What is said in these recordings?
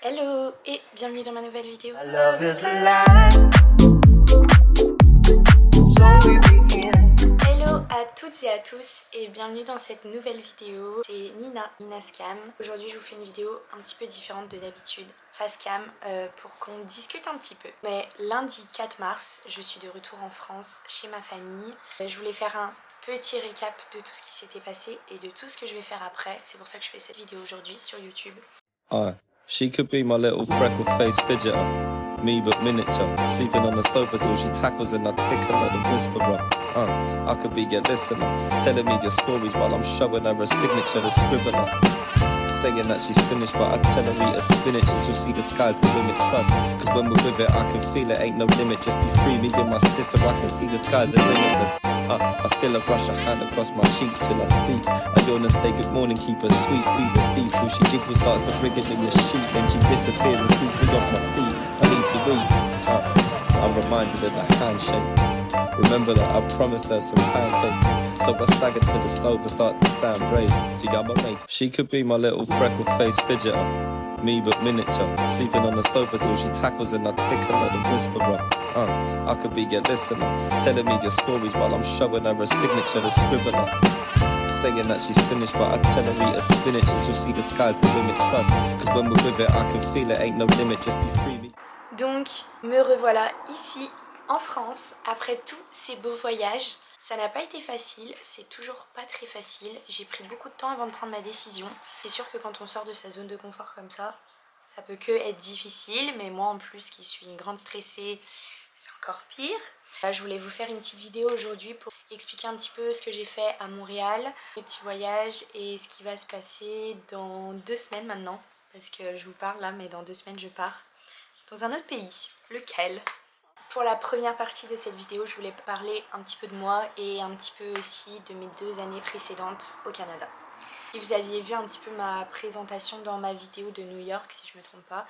Hello et bienvenue dans ma nouvelle vidéo. Hello à toutes et à tous et bienvenue dans cette nouvelle vidéo. C'est Nina Scam. Aujourd'hui je vous fais une vidéo un petit peu différente de d'habitude, face cam, pour qu'on discute un petit peu. Mais lundi 4 mars, je suis de retour en France chez ma famille. Je voulais faire un petit récap de tout ce qui s'était passé et de tout ce que je vais faire après. C'est pour ça que je fais cette vidéo aujourd'hui sur YouTube. She could be my little freckle-faced fidgeter, me but miniature, sleeping on the sofa till she tackles and I tickle her the whisperer. I could be your listener, telling me your stories while I'm showing her a signature, the scribbler. Saying that she's finished, but I tell her eat a spinach and she'll see the sky's the limit. Trust, cause when we're with it I can feel it, ain't no limit. Just be free, me and my sister, I can see the skies are limitless. I feel her brush her hand across my cheek till I speak. I yawn and say good morning, keep her sweet, squeeze her deep till she giggles, starts to wriggle in the sheet. Then she disappears and sweeps me off my feet. I need to eat. I'm reminded of the handshakes. Remember that I promised her some pancakes. So I stagger to the stove and start to stand brave. See, I'm a mate. She could be my little freckle-faced fidgeter, me but miniature, sleeping on the sofa till she tackles and I tickle her the whisperer. I could be your listener, telling me your stories while I'm showing her a signature, the scribbler. Saying that she's finished, but I tell her eat a spinach and she'll see the sky's the limit. Trust, cause when we're with it I can feel it, ain't no limit. Just be free. Donc me revoilà ici en France après tous ces beaux voyages. Ça n'a pas été facile, c'est toujours pas très facile. J'ai pris beaucoup de temps avant de prendre ma décision. C'est sûr que quand on sort de sa zone de confort comme ça peut que être difficile. Mais moi en plus qui suis une grande stressée, c'est encore pire. Là, je voulais vous faire une petite vidéo aujourd'hui pour expliquer un petit peu ce que j'ai fait à Montréal, mes petits voyages et ce qui va se passer dans 2 semaines maintenant. Parce que je vous parle là, mais dans 2 semaines je pars dans un autre pays. Lequel ? Pour la première partie de cette vidéo, je voulais parler un petit peu de moi et un petit peu aussi de mes 2 années précédentes au Canada. Si vous aviez vu un petit peu ma présentation dans ma vidéo de New York, si je me trompe pas,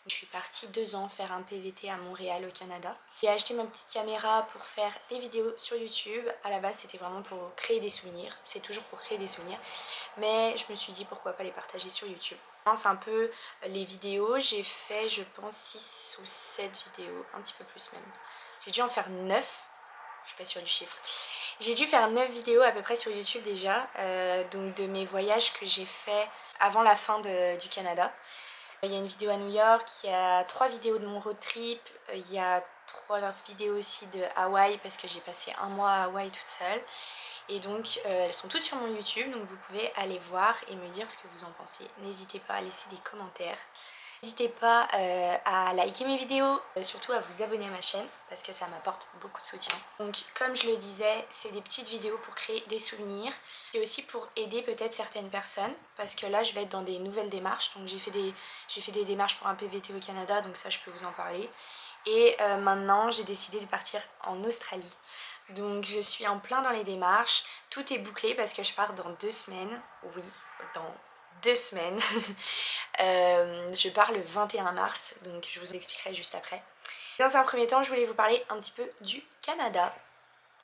je suis partie 2 ans faire un PVT à Montréal au Canada. J'ai acheté ma petite caméra pour faire des vidéos sur YouTube. À la base, c'était vraiment pour créer des souvenirs. C'est toujours pour créer des souvenirs. Mais je me suis dit pourquoi pas les partager sur YouTube. C'est un peu les vidéos. J'ai fait, je pense, 6 ou 7 vidéos, un petit peu plus même. J'ai dû en faire 9. Je suis pas sûre du chiffre. J'ai dû faire 9 vidéos à peu près sur YouTube déjà, donc de mes voyages que j'ai fait avant la fin du Canada. Il y a une vidéo à New York, il y a 3 vidéos de mon road trip, il y a 3 vidéos aussi de Hawaï parce que j'ai passé un mois à Hawaï toute seule. Et donc elles sont toutes sur mon YouTube, donc vous pouvez aller voir et me dire ce que vous en pensez. N'hésitez pas à laisser des commentaires. N'hésitez pas à liker mes vidéos, surtout à vous abonner à ma chaîne parce que ça m'apporte beaucoup de soutien. Donc comme je le disais, c'est des petites vidéos pour créer des souvenirs et aussi pour aider peut-être certaines personnes parce que là je vais être dans des nouvelles démarches. Donc j'ai fait des démarches pour un PVT au Canada, donc ça je peux vous en parler. Et maintenant j'ai décidé de partir en Australie. Donc je suis en plein dans les démarches, tout est bouclé parce que je pars dans 2 semaines, oui, dans 2 semaines. Je pars le 21 mars, donc je vous expliquerai juste après. Dans un premier temps, je voulais vous parler un petit peu du Canada.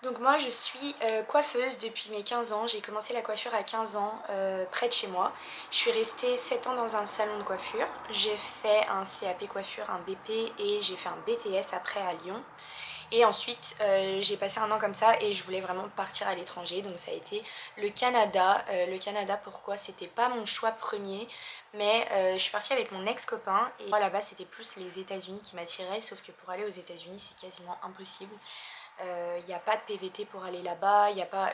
Donc moi je suis coiffeuse depuis mes 15 ans, j'ai commencé la coiffure à 15 ans près de chez moi. Je suis restée 7 ans dans un salon de coiffure, j'ai fait un CAP coiffure, un BP et j'ai fait un BTS après à Lyon. Et ensuite j'ai passé un an comme ça et je voulais vraiment partir à l'étranger, donc ça a été le Canada. Le Canada, pourquoi? C'était pas mon choix premier, mais je suis partie avec mon ex-copain et moi là-bas c'était plus les États-Unis qui m'attiraient, sauf que pour aller aux États-Unis c'est quasiment impossible. Il n'y a pas de PVT pour aller là-bas,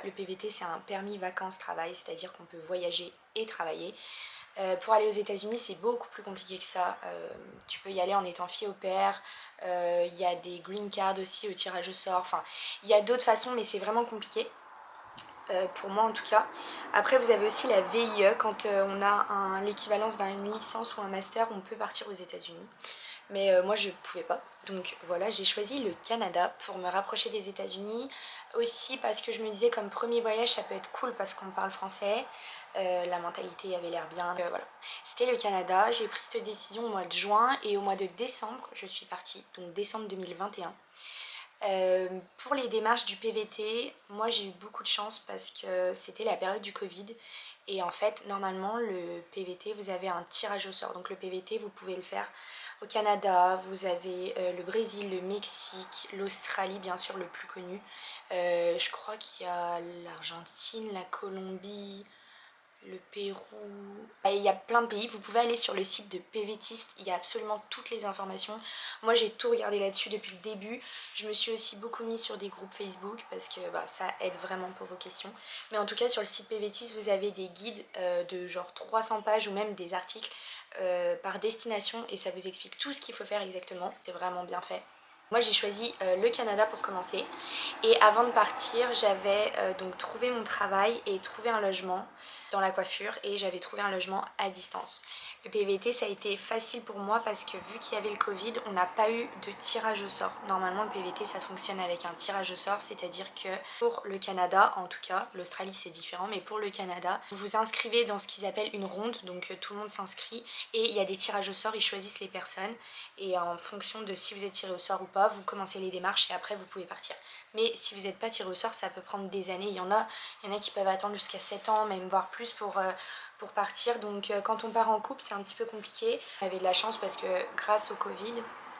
le PVT c'est un permis vacances-travail, c'est-à-dire qu'on peut voyager et travailler. Pour aller aux États-Unis c'est beaucoup plus compliqué que ça. Tu peux y aller en étant fille au pair, il y a des green cards aussi au tirage au sort, enfin il y a d'autres façons mais c'est vraiment compliqué. Pour moi en tout cas. Après vous avez aussi la VIE, quand on a l'équivalence d'une licence ou un master on peut partir aux États-Unis. Mais moi je pouvais pas, donc voilà, j'ai choisi le Canada pour me rapprocher des États-Unis. Aussi parce que je me disais comme premier voyage ça peut être cool parce qu'on parle français, la mentalité avait l'air bien, voilà. C'était le Canada, j'ai pris cette décision au mois de juin et au mois de décembre je suis partie, donc décembre 2021. Pour les démarches du PVT, moi j'ai eu beaucoup de chance parce que c'était la période du Covid Et en fait, normalement, le PVT, vous avez un tirage au sort. Donc le PVT, vous pouvez le faire au Canada, vous avez le Brésil, le Mexique, l'Australie, bien sûr, le plus connu. Je crois qu'il y a l'Argentine, la Colombie, le Pérou. Et il y a plein de pays. Vous pouvez aller sur le site de PVTiste, il y a absolument toutes les informations. Moi j'ai tout regardé là-dessus depuis le début. Je me suis aussi beaucoup mise sur des groupes Facebook parce que ça aide vraiment pour vos questions. Mais en tout cas sur le site PVTiste vous avez des guides de genre 300 pages ou même des articles par destination et ça vous explique tout ce qu'il faut faire exactement. C'est vraiment bien fait. Moi j'ai choisi le Canada pour commencer et avant de partir j'avais donc trouvé mon travail et trouvé un logement dans la coiffure et j'avais trouvé un logement à distance. Le PVT ça a été facile pour moi parce que vu qu'il y avait le Covid on n'a pas eu de tirage au sort. Normalement le PVT ça fonctionne avec un tirage au sort, c'est-à-dire que pour le Canada en tout cas, l'Australie c'est différent mais pour le Canada vous vous inscrivez dans ce qu'ils appellent une ronde, donc tout le monde s'inscrit et il y a des tirages au sort, ils choisissent les personnes et en fonction de si vous êtes tiré au sort ou pas vous commencez les démarches et après vous pouvez partir. Mais si vous n'êtes pas tiré au sort ça peut prendre des années, il y en a qui peuvent attendre jusqu'à 7 ans même voire plus pour partir. Donc quand on part en couple c'est un petit peu compliqué. J'avais de la chance parce que grâce au Covid,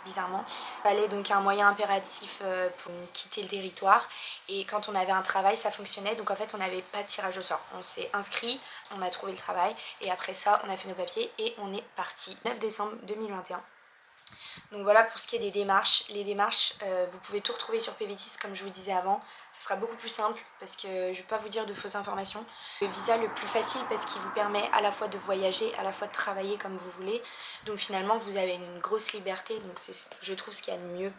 bizarrement, il fallait donc un moyen impératif pour quitter le territoire et quand on avait un travail ça fonctionnait, donc en fait on n'avait pas de tirage au sort. On s'est inscrit, on a trouvé le travail et après ça on a fait nos papiers et on est parti. 9 décembre 2021. Donc voilà pour ce qui est des démarches. Les démarches, vous pouvez tout retrouver sur PVTist comme je vous disais avant. Ça sera beaucoup plus simple parce que je ne vais pas vous dire de fausses informations. Le visa le plus facile parce qu'il vous permet à la fois de voyager, à la fois de travailler comme vous voulez. Donc finalement vous avez une grosse liberté. Donc c'est je trouve ce qu'il y a de mieux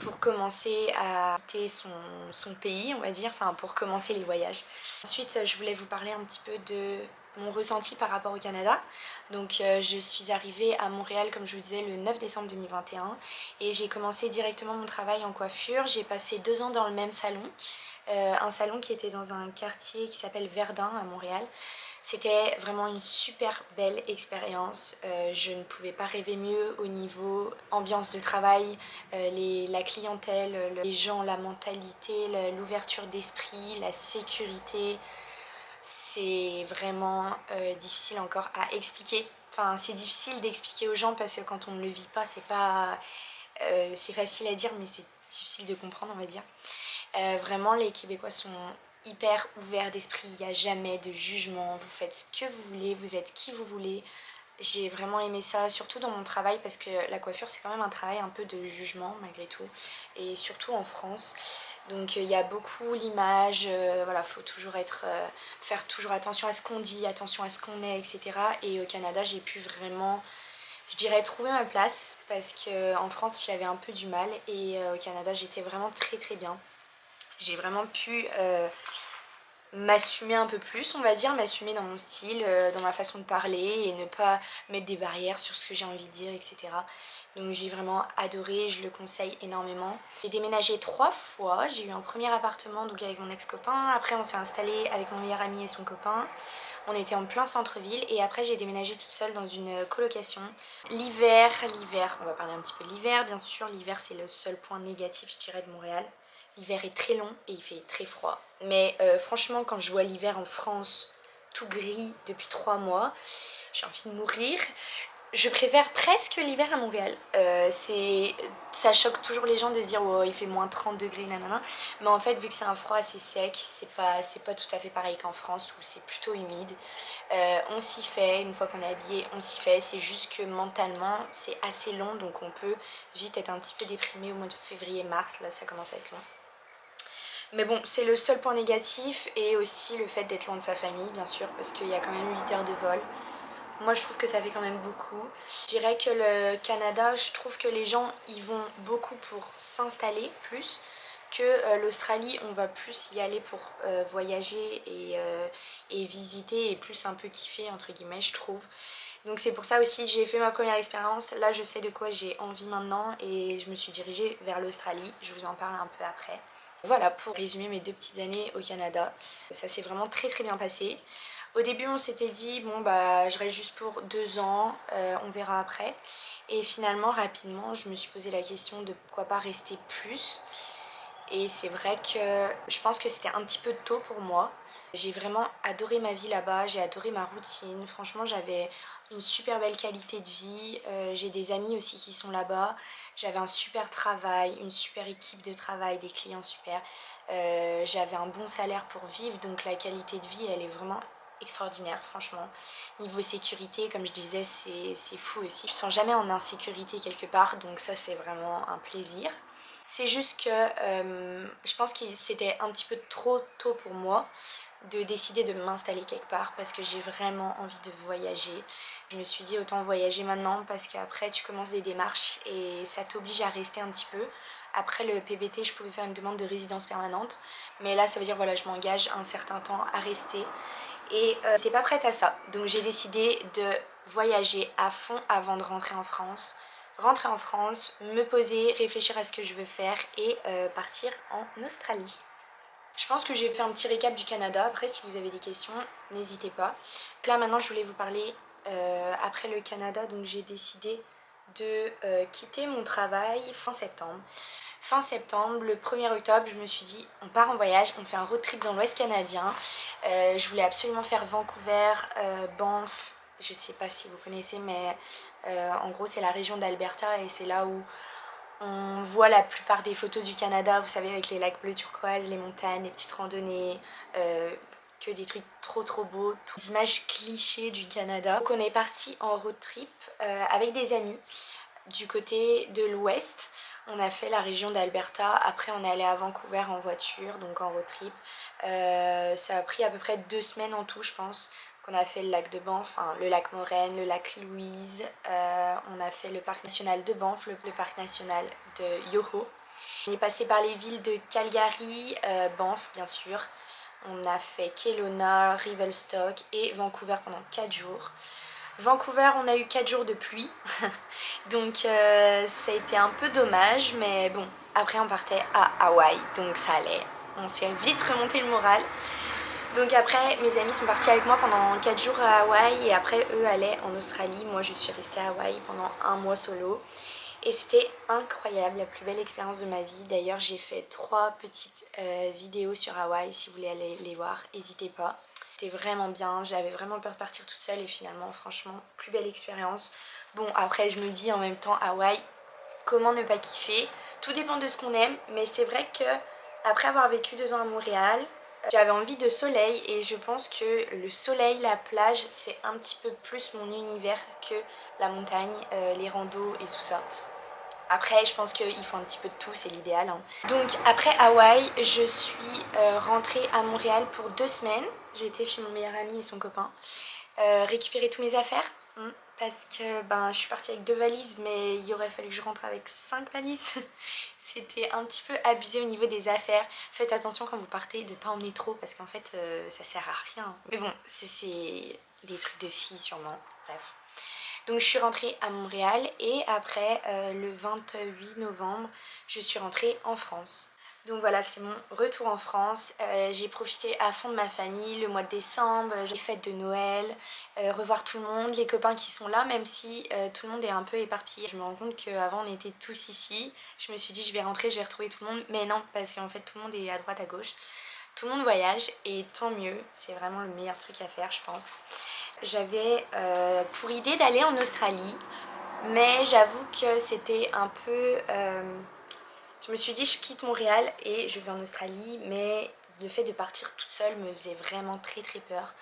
pour commencer à quitter son pays on va dire. Enfin pour commencer les voyages. Ensuite je voulais vous parler un petit peu de mon ressenti par rapport au Canada. Donc je suis arrivée à Montréal comme je vous disais le 9 décembre 2021 et j'ai commencé directement mon travail en coiffure. J'ai passé 2 ans dans le même salon, un salon qui était dans un quartier qui s'appelle Verdun à Montréal. C'était vraiment une super belle expérience, je ne pouvais pas rêver mieux au niveau ambiance de travail, la clientèle, les gens, la mentalité, l'ouverture d'esprit, la sécurité. C'est vraiment difficile encore à expliquer. Enfin, c'est difficile d'expliquer aux gens parce que quand on ne le vit pas, c'est pas... c'est facile à dire, mais c'est difficile de comprendre, on va dire. Vraiment, les Québécois sont hyper ouverts d'esprit. Il n'y a jamais de jugement. Vous faites ce que vous voulez, vous êtes qui vous voulez. J'ai vraiment aimé ça, surtout dans mon travail, parce que la coiffure, c'est quand même un travail un peu de jugement, malgré tout. Et surtout en France. Donc il y a beaucoup l'image, voilà, faut toujours faire toujours attention à ce qu'on dit, attention à ce qu'on est, etc. Et au Canada, j'ai pu vraiment, je dirais, trouver ma place parce qu'en France, j'avais un peu du mal et au Canada, j'étais vraiment très très bien. J'ai vraiment pu m'assumer un peu plus, on va dire, m'assumer dans mon style, dans ma façon de parler et ne pas mettre des barrières sur ce que j'ai envie de dire, etc. Donc j'ai vraiment adoré, je le conseille énormément. J'ai déménagé 3 fois, j'ai eu un premier appartement donc avec mon ex-copain, après on s'est installé avec mon meilleur ami et son copain. On était en plein centre-ville et après j'ai déménagé toute seule dans une colocation. L'hiver, on va parler un petit peu de l'hiver, bien sûr, l'hiver c'est le seul point négatif je dirais de Montréal. L'hiver est très long et il fait très froid. Mais franchement, quand je vois l'hiver en France tout gris depuis 3 mois, j'ai envie de mourir. Je préfère presque l'hiver à Montréal. Ça choque toujours les gens de se dire oh, il fait moins 30 degrés, nanana. Mais en fait, vu que c'est un froid assez sec, c'est pas tout à fait pareil qu'en France où c'est plutôt humide. On s'y fait, une fois qu'on est habillé, on s'y fait. C'est juste que mentalement, c'est assez long, donc on peut vite être un petit peu déprimé au mois de février-mars. Là, ça commence à être long. Mais bon, c'est le seul point négatif et aussi le fait d'être loin de sa famille, bien sûr, parce qu'il y a quand même 8 heures de vol. Moi, je trouve que ça fait quand même beaucoup. Je dirais que le Canada, je trouve que les gens y vont beaucoup pour s'installer plus que l'Australie. On va plus y aller pour voyager et visiter et plus un peu kiffer, entre guillemets, je trouve. Donc c'est pour ça aussi j'ai fait ma première expérience. Là, je sais de quoi j'ai envie maintenant et je me suis dirigée vers l'Australie. Je vous en parle un peu après. Voilà pour résumer mes 2 petites années au Canada. Ça s'est vraiment très très bien passé. Au début on s'était dit bon bah je reste juste pour 2 ans, on verra après. Et finalement rapidement je me suis posé la question de pourquoi pas rester plus. Et c'est vrai que je pense que c'était un petit peu tôt pour moi. J'ai vraiment adoré ma vie là-bas, j'ai adoré ma routine. Franchement, j'avais une super belle qualité de vie. J'ai des amis aussi qui sont là-bas. J'avais un super travail, une super équipe de travail, des clients super. J'avais un bon salaire pour vivre, donc la qualité de vie, elle est vraiment extraordinaire, franchement. Niveau sécurité, comme je disais, c'est fou aussi. Je ne me sens jamais en insécurité quelque part, donc ça, c'est vraiment un plaisir. C'est juste que je pense que c'était un petit peu trop tôt pour moi de décider de m'installer quelque part parce que j'ai vraiment envie de voyager. Je me suis dit autant voyager maintenant parce qu'après tu commences des démarches et ça t'oblige à rester un petit peu. Après le PVT, je pouvais faire une demande de résidence permanente, mais là ça veut dire voilà, je m'engage un certain temps à rester et j'étais pas prête à ça. Donc j'ai décidé de voyager à fond avant de rentrer en France. Rentrer en France, me poser, réfléchir à ce que je veux faire et partir en Australie. Je pense que j'ai fait un petit récap du Canada. Après, si vous avez des questions, n'hésitez pas. Là, maintenant, je voulais vous parler après le Canada. Donc, j'ai décidé de quitter mon travail fin septembre. Fin septembre, le 1er octobre, je me suis dit, on part en voyage, on fait un road trip dans l'Ouest canadien. Je voulais absolument faire Vancouver, Banff. Je sais pas si vous connaissez, mais en gros, c'est la région d'Alberta et c'est là où on voit la plupart des photos du Canada, vous savez, avec les lacs bleus turquoise, les montagnes, les petites randonnées, que des trucs trop beaux, des images clichés du Canada. Donc on est parti en road trip avec des amis du côté de l'ouest. On a fait la région d'Alberta, après on est allé à Vancouver en voiture, donc en road trip. Ça a pris à peu près 2 semaines en tout, je pense. On a fait le lac de Banff, enfin, le lac Moraine, le lac Louise, on a fait le parc national de Banff, le parc national de Yoho. On est passé par les villes de Calgary, Banff bien sûr. On a fait Kelowna, Revelstoke et Vancouver pendant 4 jours. Vancouver, on a eu 4 jours de pluie, donc ça a été un peu dommage, mais bon, après on partait à Hawaï, donc ça allait. On s'est vite remonté le moral. Donc après, mes amis sont partis avec moi pendant 4 jours à Hawaï et après eux allaient en Australie. Moi je suis restée à Hawaï pendant 1 mois solo. Et c'était incroyable, la plus belle expérience de ma vie. D'ailleurs j'ai fait 3 petites vidéos sur Hawaï, si vous voulez aller les voir, n'hésitez pas. C'était vraiment bien, j'avais vraiment peur de partir toute seule et finalement franchement, plus belle expérience. Bon après je me dis en même temps Hawaï, comment ne pas kiffer? Tout dépend de ce qu'on aime, mais c'est vrai que après avoir vécu 2 ans à Montréal, j'avais envie de soleil et je pense que le soleil, la plage, c'est un petit peu plus mon univers que la montagne, les randos et tout ça. Après, je pense qu'il faut un petit peu de tout, c'est l'idéal, hein. Donc après Hawaï, je suis rentrée à Montréal pour 2 semaines. J'étais chez mon meilleur ami et son copain. Récupérer tous mes affaires. Parce que ben, je suis partie avec 2 valises, mais il aurait fallu que je rentre avec 5 valises. C'était un petit peu abusé au niveau des affaires. Faites attention quand vous partez de ne pas emmener trop, parce qu'en fait, ça sert à rien. Mais bon, c'est des trucs de filles sûrement, bref. Donc je suis rentrée à Montréal et après le 28 novembre, je suis rentrée en France. Donc voilà, c'est mon retour en France. J'ai profité à fond de ma famille le mois de décembre, j'ai fêtes de Noël, revoir tout le monde, les copains qui sont là, même si tout le monde est un peu éparpillé. Je me rends compte qu'avant on était tous ici. Je me suis dit je vais rentrer, je vais retrouver tout le monde. Mais non, parce qu'en fait tout le monde est à droite, à gauche. Tout le monde voyage et tant mieux, c'est vraiment le meilleur truc à faire je pense. J'avais pour idée d'aller en Australie, mais j'avoue que c'était un peu... je me suis dit je quitte Montréal et je vais en Australie, mais le fait de partir toute seule me faisait vraiment très peur.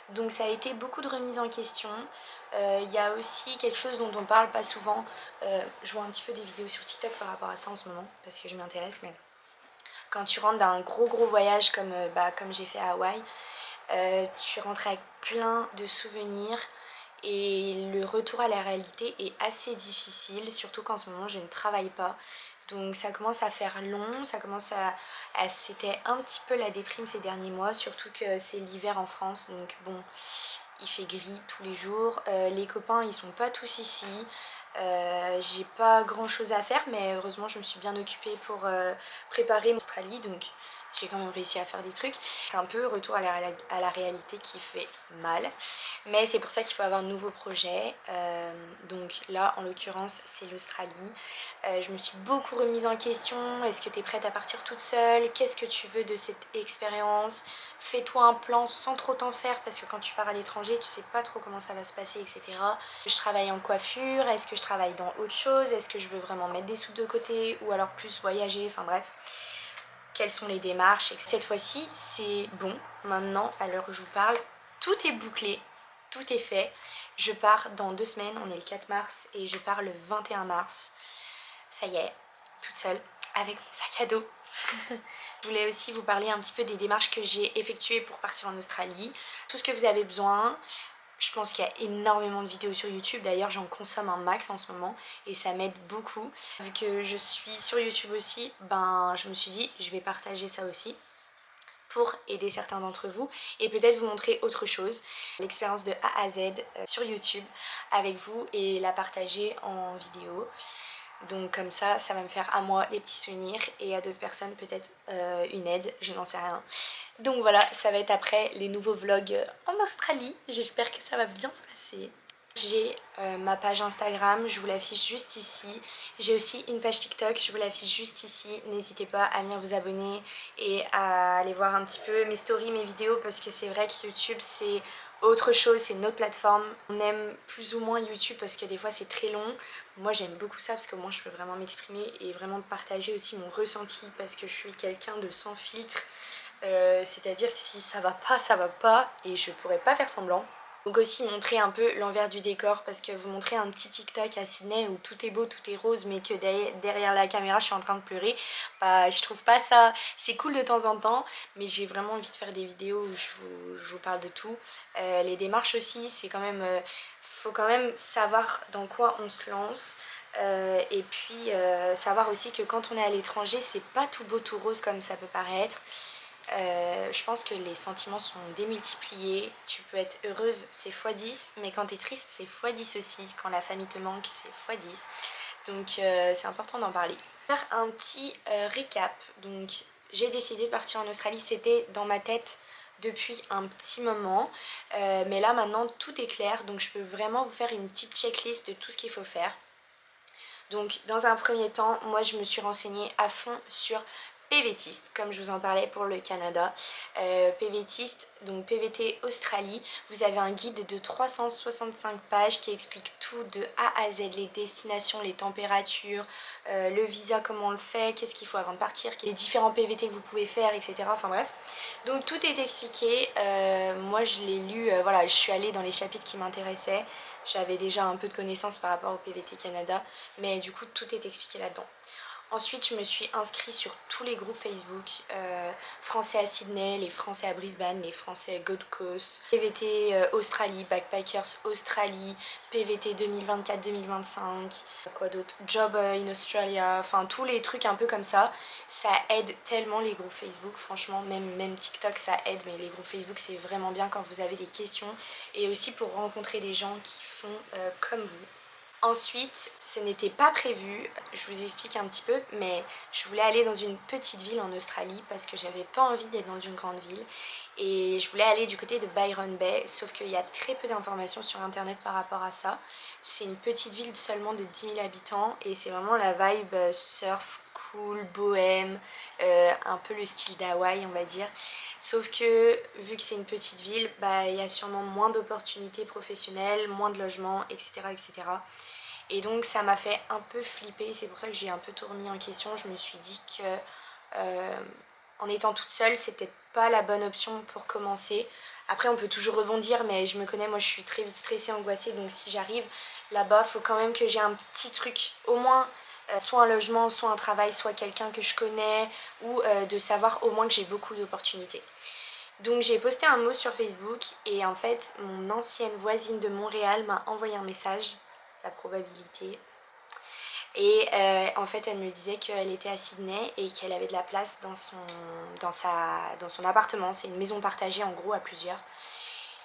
Donc ça a été beaucoup de remises en question. Il y a aussi quelque chose dont on parle pas souvent. Je vois un petit peu des vidéos sur TikTok par rapport à ça en ce moment, parce que je m'intéresse, mais quand tu rentres d'un gros voyage comme j'ai fait à Hawaï, tu rentres avec plein de souvenirs et le retour à la réalité est assez difficile, surtout qu'en ce moment je ne travaille pas. Donc ça commence à faire long, ça commence c'était un petit peu la déprime ces derniers mois, surtout que c'est l'hiver en France, donc bon, il fait gris tous les jours. Les copains ils sont pas tous ici. J'ai pas grand chose à faire, mais heureusement je me suis bien occupée pour préparer mon Australie, donc j'ai quand même réussi à faire des trucs. C'est un peu retour à la réalité qui fait mal. Mais c'est pour ça qu'il faut avoir de nouveaux projets. Donc là, en l'occurrence, c'est l'Australie. Je me suis beaucoup remise en question. Est-ce que tu es prête à partir toute seule? Qu'est-ce que tu veux de cette expérience? Fais-toi un plan sans trop t'en faire parce que quand tu pars à l'étranger, tu sais pas trop comment ça va se passer, etc. Je travaille en coiffure, est-ce que je travaille dans autre chose? Est-ce que je veux vraiment mettre des sous de côté ou alors plus voyager? Enfin bref, quelles sont les démarches? Et cette fois-ci, c'est bon. Maintenant, à l'heure où je vous parle, tout est bouclé, tout est fait. Je pars dans 2 semaines, on est le 4 mars et je pars le 21 mars. Ça y est, toute seule, avec mon sac à dos. Je voulais aussi vous parler un petit peu des démarches que j'ai effectuées pour partir en Australie. Tout ce que vous avez besoin. Je pense qu'il y a énormément de vidéos sur YouTube. D'ailleurs, j'en consomme un max en ce moment et ça m'aide beaucoup. Vu que je suis sur YouTube aussi, ben je me suis dit je vais partager ça aussi pour aider certains d'entre vous et peut-être vous montrer autre chose, l'expérience de A à Z sur YouTube avec vous et la partager en vidéo. Donc comme ça va me faire à moi des petits souvenirs et à d'autres personnes peut-être une aide, je n'en sais rien. Donc voilà, ça va être après les nouveaux vlogs en Australie. J'espère que ça va bien se passer. J'ai ma page Instagram, je vous l'affiche juste ici. J'ai aussi une page TikTok, je vous l'affiche juste ici. N'hésitez pas à venir vous abonner et à aller voir un petit peu mes stories, mes vidéos parce que c'est vrai que YouTube c'est autre chose, c'est une autre plateforme. On aime plus ou moins YouTube parce que des fois c'est très long. Moi j'aime beaucoup ça parce que moi je peux vraiment m'exprimer et vraiment partager aussi mon ressenti parce que je suis quelqu'un de sans filtre. C'est-à-dire que si ça va pas et je pourrais pas faire semblant. Donc aussi montrer un peu l'envers du décor parce que vous montrez un petit TikTok à Sydney où tout est beau, tout est rose mais que derrière la caméra je suis en train de pleurer, bah je trouve pas ça, c'est cool de temps en temps mais j'ai vraiment envie de faire des vidéos où je vous parle de tout. Les démarches aussi, c'est quand même, faut quand même savoir dans quoi on se lance. Et puis savoir aussi que quand on est à l'étranger c'est pas tout beau tout rose comme ça peut paraître. Je pense que les sentiments sont démultipliés. Tu peux être heureuse, c'est x10, mais quand t'es triste, c'est x10 aussi. Quand la famille te manque, c'est x10. Donc c'est important d'en parler. Faire un petit récap. Donc j'ai décidé de partir en Australie, c'était dans ma tête depuis un petit moment. Mais là maintenant tout est clair, donc je peux vraiment vous faire une petite checklist de tout ce qu'il faut faire. Donc dans un premier temps, moi je me suis renseignée à fond sur PVTist, comme je vous en parlais pour le Canada. PVTist, donc PVT Australie, vous avez un guide de 365 pages qui explique tout de A à Z, les destinations, les températures, le visa, comment on le fait, qu'est-ce qu'il faut avant de partir, les différents PVT que vous pouvez faire, etc. Enfin bref, donc tout est expliqué. Moi je l'ai lu, voilà, je suis allée dans les chapitres qui m'intéressaient. J'avais déjà un peu de connaissances par rapport au PVT Canada, mais du coup tout est expliqué là-dedans. Ensuite, je me suis inscrite sur tous les groupes Facebook, Français à Sydney, les Français à Brisbane, les Français Gold Coast, PVT Australie, Backpackers Australie, PVT 2024-2025, quoi d'autre, Job in Australia, enfin tous les trucs un peu comme ça. Ça aide tellement les groupes Facebook, franchement, même TikTok ça aide, mais les groupes Facebook c'est vraiment bien quand vous avez des questions et aussi pour rencontrer des gens qui font comme vous. Ensuite, ce n'était pas prévu, je vous explique un petit peu, mais je voulais aller dans une petite ville en Australie parce que j'avais pas envie d'être dans une grande ville et je voulais aller du côté de Byron Bay, sauf qu'il y a très peu d'informations sur internet par rapport à ça. C'est une petite ville seulement de 10 000 habitants et c'est vraiment la vibe surf, cool, bohème, un peu le style d'Hawaï on va dire. Sauf que vu que c'est une petite ville, bah, il y a sûrement moins d'opportunités professionnelles, moins de logements, etc. etc. Et donc ça m'a fait un peu flipper, c'est pour ça que j'ai un peu tout remis en question. Je me suis dit que en étant toute seule, c'est peut-être pas la bonne option pour commencer. Après on peut toujours rebondir, mais je me connais, moi je suis très vite stressée, angoissée, donc si j'arrive là-bas, faut quand même que j'ai un petit truc, au moins soit un logement, soit un travail, soit quelqu'un que je connais, ou de savoir au moins que j'ai beaucoup d'opportunités. Donc j'ai posté un mot sur Facebook et en fait mon ancienne voisine de Montréal m'a envoyé un message, la probabilité. Et en fait elle me disait qu'elle était à Sydney et qu'elle avait de la place dans son appartement. C'est une maison partagée en gros à plusieurs.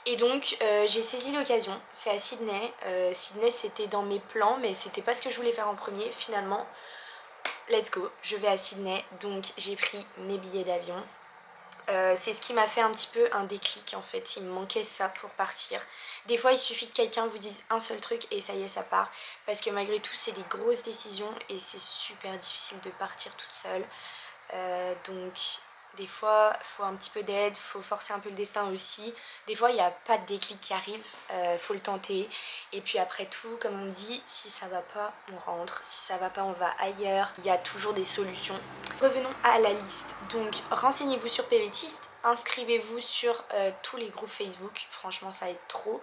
Et donc j'ai saisi l'occasion, c'est à Sydney. Sydney c'était dans mes plans mais c'était pas ce que je voulais faire en premier. Finalement, let's go, je vais à Sydney. Donc j'ai pris mes billets d'avion. C'est ce qui m'a fait un petit peu un déclic en fait, il me manquait ça pour partir. Des fois il suffit que quelqu'un vous dise un seul truc et ça y est ça part, parce que malgré tout c'est des grosses décisions et c'est super difficile de partir toute seule. Donc des fois il faut un petit peu d'aide, il faut forcer un peu le destin aussi. Des fois il n'y a pas de déclic qui arrive, faut le tenter. Et puis après tout, comme on dit, si ça va pas on rentre, si ça va pas on va ailleurs, il y a toujours des solutions. Revenons à la liste, donc renseignez-vous sur PVTist, inscrivez-vous sur tous les groupes Facebook, franchement ça aide trop.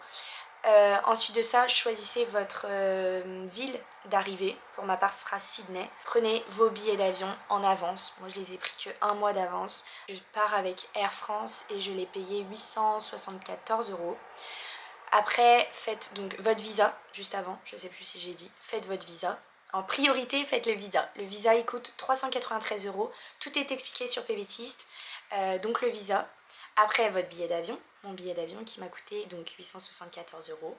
Ensuite de ça, choisissez votre ville d'arrivée. Pour ma part, ce sera Sydney. Prenez vos billets d'avion en avance. Moi, je les ai pris que un mois d'avance. Je pars avec Air France et je l'ai payé 874 €. Après, faites donc votre visa, juste avant, je sais plus si j'ai dit, faites votre visa. En priorité, faites le visa. Le visa, il coûte 393 €. Tout est expliqué sur PVTist. Donc le visa. Après, votre billet d'avion. Mon billet d'avion qui m'a coûté donc 874 €.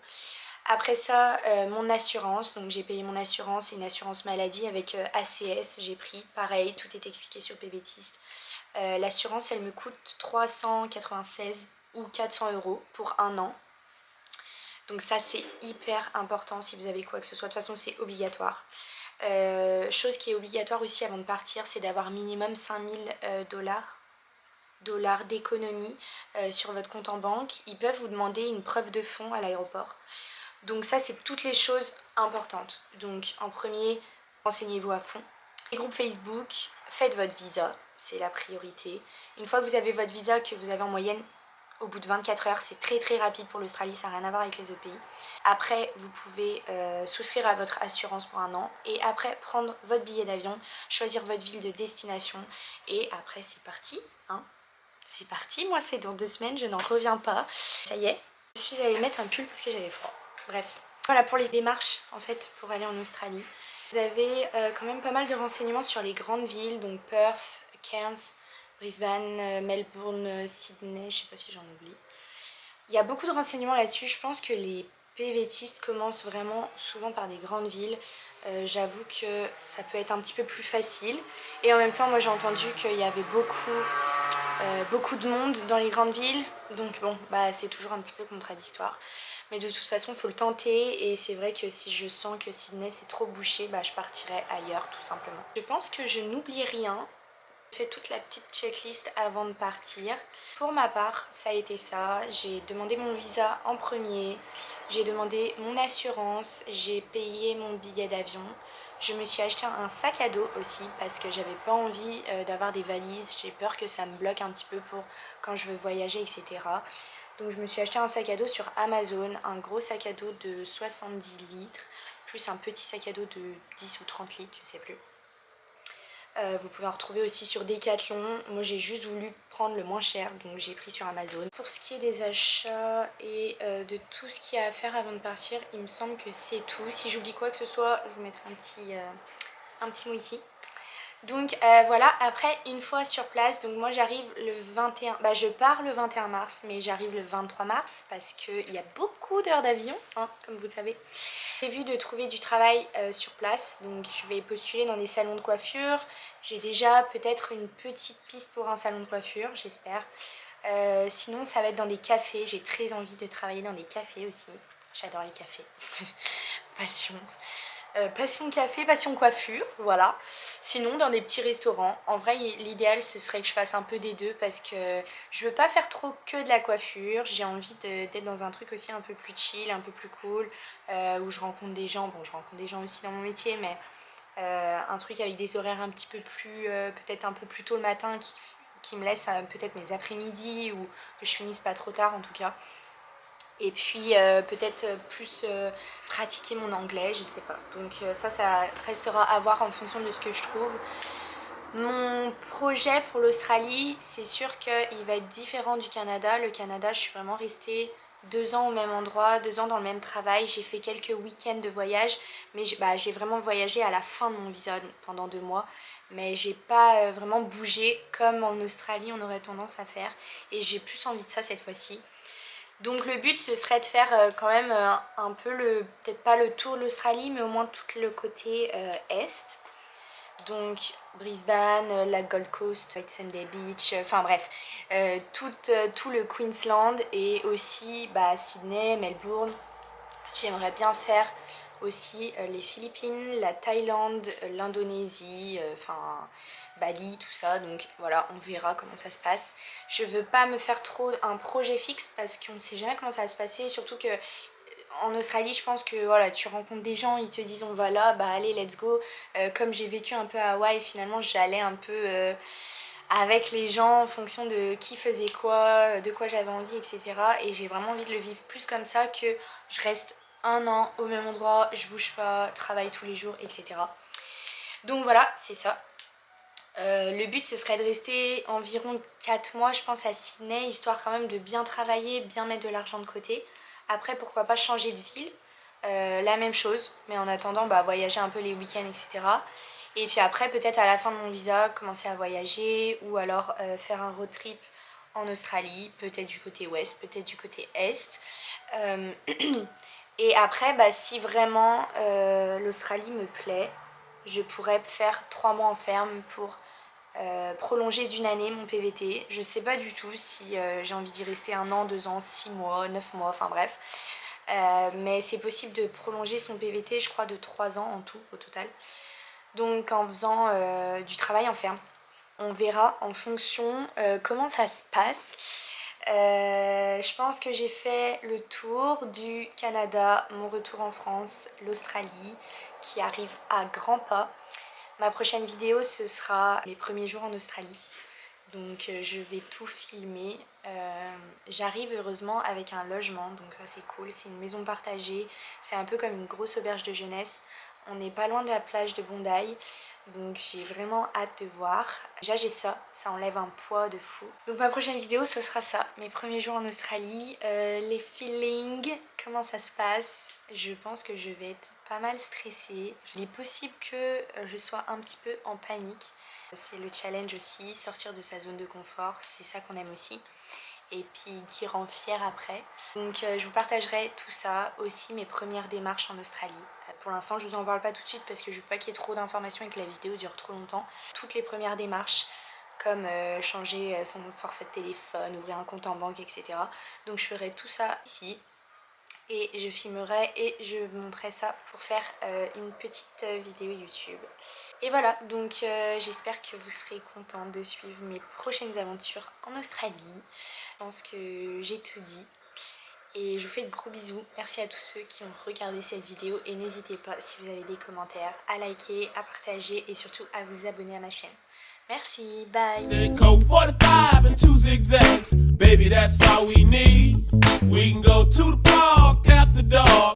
Après ça, mon assurance. Donc j'ai payé mon assurance, une assurance maladie avec ACS. J'ai pris, pareil, tout est expliqué sur PVTist. L'assurance, elle me coûte 396 ou 400 € pour un an. Donc ça c'est hyper important si vous avez quoi que ce soit, de toute façon c'est obligatoire. Chose qui est obligatoire aussi avant de partir, c'est d'avoir minimum 5000 dollars d'économie sur votre compte en banque. Ils peuvent vous demander une preuve de fonds à l'aéroport. Donc ça c'est toutes les choses importantes. Donc en premier, renseignez-vous à fond. Les groupes Facebook, faites votre visa, c'est la priorité. Une fois que vous avez votre visa, que vous avez en moyenne au bout de 24 heures, c'est très très rapide pour l'Australie, ça n'a rien à voir avec les autres pays. Après, vous pouvez souscrire à votre assurance pour un an et après prendre votre billet d'avion, choisir votre ville de destination et après c'est parti. Hein. C'est parti, moi c'est dans 2 semaines, je n'en reviens pas. Ça y est, je suis allée mettre un pull parce que j'avais froid. Bref, voilà pour les démarches en fait pour aller en Australie. Vous avez quand même pas mal de renseignements sur les grandes villes, donc Perth, Cairns, Brisbane, Melbourne, Sydney, je sais pas si j'en oublie. Il y a beaucoup de renseignements là-dessus, je pense que les PVTistes commencent vraiment souvent par des grandes villes. J'avoue que ça peut être un petit peu plus facile. Et en même temps, moi j'ai entendu qu'il y avait beaucoup de monde dans les grandes villes. Donc bon, bah c'est toujours un petit peu contradictoire. Mais de toute façon, il faut le tenter. Et c'est vrai que si je sens que Sydney c'est trop bouché, bah je partirai ailleurs tout simplement. Je pense que je n'oublie rien. J'ai fait toute la petite checklist avant de partir. Pour ma part, ça a été ça. J'ai demandé mon visa en premier, j'ai demandé mon assurance, j'ai payé mon billet d'avion. Je me suis acheté un sac à dos aussi parce que j'avais pas envie d'avoir des valises. J'ai peur que ça me bloque un petit peu pour quand je veux voyager, etc. Donc je me suis acheté un sac à dos sur Amazon, un gros sac à dos de 70 litres, plus un petit sac à dos de 10 ou 30 litres, je sais plus. Vous pouvez en retrouver aussi sur Decathlon. Moi j'ai juste voulu prendre le moins cher, donc j'ai pris sur Amazon. Pour ce qui est des achats et de tout ce qu'il y a à faire avant de partir, il me semble que c'est tout. Si j'oublie quoi que ce soit, je vous mettrai un petit mot ici. Donc voilà, après une fois sur place, donc moi j'arrive le 21, je pars le 21 mars, mais j'arrive le 23 mars parce qu'il y a beaucoup d'heures d'avion, hein, comme vous le savez. J'ai prévu de trouver du travail sur place, donc je vais postuler dans des salons de coiffure. J'ai déjà peut-être une petite piste pour un salon de coiffure, j'espère. Sinon ça va être dans des cafés, j'ai très envie de travailler dans des cafés aussi. J'adore les cafés. Passion. Passion café, passion coiffure, voilà. Sinon dans des petits restaurants. En vrai l'idéal ce serait que je fasse un peu des deux parce que je veux pas faire trop que de la coiffure. J'ai envie d'être dans un truc aussi un peu plus chill, un peu plus cool, où je rencontre des gens. Bon je rencontre des gens aussi dans mon métier mais un truc avec des horaires un petit peu plus, peut-être un peu plus tôt le matin qui me laisse peut-être mes après-midi ou que je finisse pas trop tard en tout cas. Et puis peut-être plus pratiquer mon anglais, je sais pas. Donc ça restera à voir en fonction de ce que je trouve. Mon projet pour l'Australie, c'est sûr qu'il va être différent du Canada. Le Canada, je suis vraiment restée 2 ans au même endroit, 2 ans dans le même travail. J'ai fait quelques week-ends de voyage, mais j'ai vraiment voyagé à la fin de mon visa pendant 2 mois. Mais j'ai pas vraiment bougé comme en Australie on aurait tendance à faire. Et j'ai plus envie de ça cette fois-ci. Donc le but ce serait de faire quand même un peu peut-être pas le tour de l'Australie mais au moins tout le côté est. Donc Brisbane, la Gold Coast, White Sunday Beach, enfin bref, tout le Queensland et aussi Sydney, Melbourne. J'aimerais bien faire aussi les Philippines, la Thaïlande, l'Indonésie, Bali, tout ça. Donc voilà, on verra comment ça se passe. Je veux pas me faire trop un projet fixe parce qu'on ne sait jamais comment ça va se passer. Surtout que en Australie, je pense que voilà, tu rencontres des gens, ils te disent on va là, allez, let's go. Comme j'ai vécu un peu à Hawaï, finalement j'allais un peu avec les gens en fonction de qui faisait quoi, de quoi j'avais envie, etc. Et j'ai vraiment envie de le vivre plus comme ça que je reste un an au même endroit, je bouge pas, travaille tous les jours, etc. Donc voilà, c'est ça. Le but ce serait de rester environ 4 mois je pense à Sydney, histoire quand même de bien travailler, bien mettre de l'argent de côté. Après pourquoi pas changer de ville, la même chose, mais en attendant voyager un peu les week-ends, etc. Et puis après peut-être à la fin de mon visa commencer à voyager ou alors faire un road trip en Australie, peut-être du côté ouest, peut-être du côté est. Et après si vraiment l'Australie me plaît, je pourrais faire 3 mois en ferme pour prolonger d'une année mon PVT. Je sais pas du tout si j'ai envie d'y rester 1 an, 2 ans, 6 mois, 9 mois, enfin bref. Mais c'est possible de prolonger son PVT, je crois, de 3 ans en tout, au total. Donc en faisant du travail en ferme. On verra en fonction comment ça se passe. Je pense que j'ai fait le tour du Canada, mon retour en France, l'Australie qui arrive à grands pas. Ma prochaine vidéo ce sera les premiers jours en Australie, donc je vais tout filmer. J'arrive heureusement avec un logement, donc ça c'est cool, c'est une maison partagée, c'est un peu comme une grosse auberge de jeunesse. On n'est pas loin de la plage de Bondi, donc j'ai vraiment hâte de voir. Déjà j'ai ça enlève un poids de fou. Donc ma prochaine vidéo ce sera ça, mes premiers jours en Australie, les feelings, comment ça se passe. Je pense que je vais être pas mal stressée. Il est possible que je sois un petit peu en panique. C'est le challenge aussi, sortir de sa zone de confort, c'est ça qu'on aime aussi. Et puis qui rend fière après. Donc je vous partagerai tout ça, aussi mes premières démarches en Australie. Pour l'instant je vous en parle pas tout de suite parce que je veux pas qu'il y ait trop d'informations et que la vidéo dure trop longtemps. Toutes les premières démarches comme changer son forfait de téléphone, ouvrir un compte en banque, etc. Donc je ferai tout ça ici. Et je filmerai et je montrerai ça pour faire une petite vidéo YouTube. Et voilà, donc j'espère que vous serez contents de suivre mes prochaines aventures en Australie. Je pense que j'ai tout dit. Et je vous fais de gros bisous. Merci à tous ceux qui ont regardé cette vidéo. Et n'hésitez pas, si vous avez des commentaires, à liker, à partager et surtout à vous abonner à ma chaîne. Merci, bye. Code 45 and 2 zigzags. Baby, that's all we need. We can go to the park after dark.